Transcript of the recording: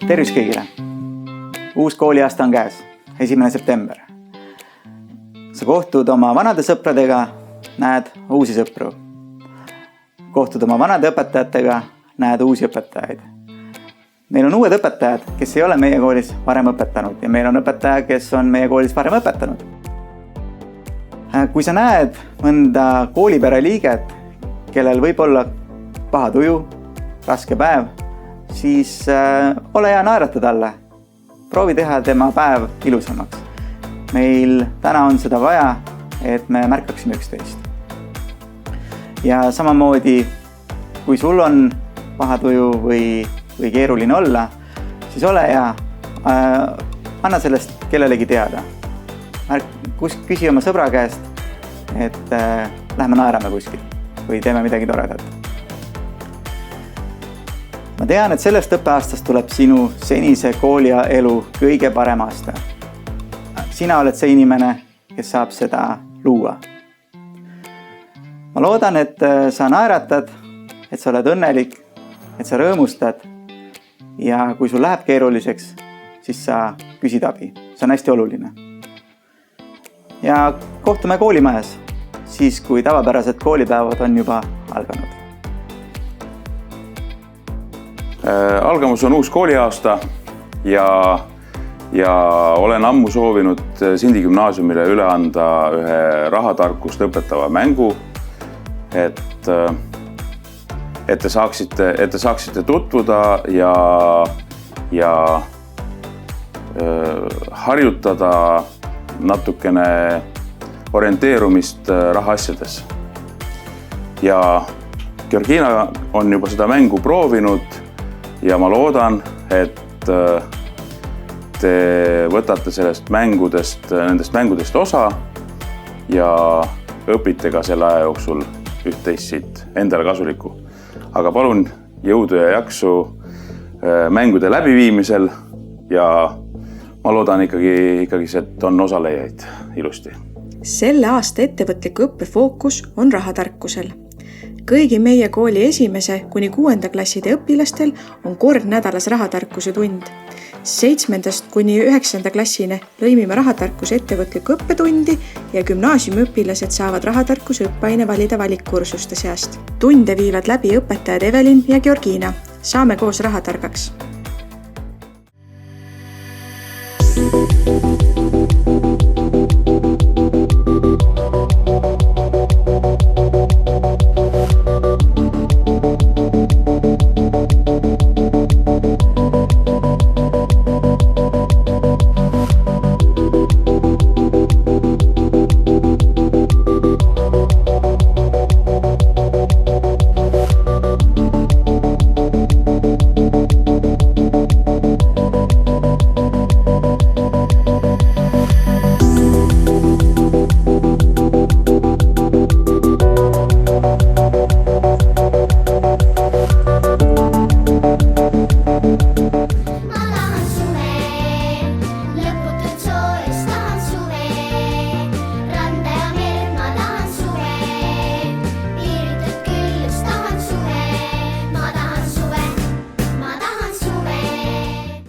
Tervist kõigile! Uus kooliaasta on käes, 1. september. Sa kohtud oma vanade sõpradega, näed uusi sõpru. Kohtud oma vanade õpetajatega, näed uusi õpetajaid. Meil on uued õpetajad, kes ei ole meie koolis varem õpetanud ja meil on õpetaja, kes on meie koolis varem õpetanud. Kui sa näed mõnda koolipere liiget, kellel võib olla paha tuju, raske päev, siis ole hea naerata talle. Proovi teha tema päev ilusamaks. Meil täna on seda vaja, et me märkaksime üksteist. Ja samamoodi, kui sul on paha tuju või keeruline olla, siis ole hea, anna sellest kellelegi teada. Küsi oma sõbra käest, et lähme naerame kuskil või teeme midagi toredat. Ma tean, et sellest õppeaastast tuleb sinu senise koolielu kõige parem aasta. Sina oled see inimene, kes saab seda luua. Ma loodan, et sa naeratad, et sa oled õnnelik, et sa rõõmustad ja kui sul läheb keeruliseks, siis sa küsid abi. See on hästi oluline. Ja kohtume koolimajas, siis kui tavapärased koolipäevad on juba alganud. Algamus on uus kooliaasta ja olen ammu soovinud Sindi gümnaasiumile üle anda ühe rahatarkust õpetava mängu, et te saaksite tutvuda ja harjutada natukene orienteerumist rahaasjades. Ja Georgina on juba seda mängu proovinud ja ma loodan, et te võtate nendest mängudest osa ja õpite ka selle aja jooksul üht-teist siit endale kasulikku. Aga palun jõudu ja jaksu mängude läbiviimisel ja ma loodan ikkagi, et on osalejaid ilusti. Selle aasta ettevõtliku õppe fookus on rahatarkusel. Kõigi meie kooli 1. kuni 6. klasside õpilastel on kord nädalas rahatarkuse tund. 7. kuni 9. klassine lõimime rahatarkuse ettevõtliku õppetundi ja gümnaasiumi õpilased saavad rahatarkuse õppeaine valida valikkursuste seast. Tunde viivad läbi õpetajad Evelin ja Georgina. Saame koos rahatargaks.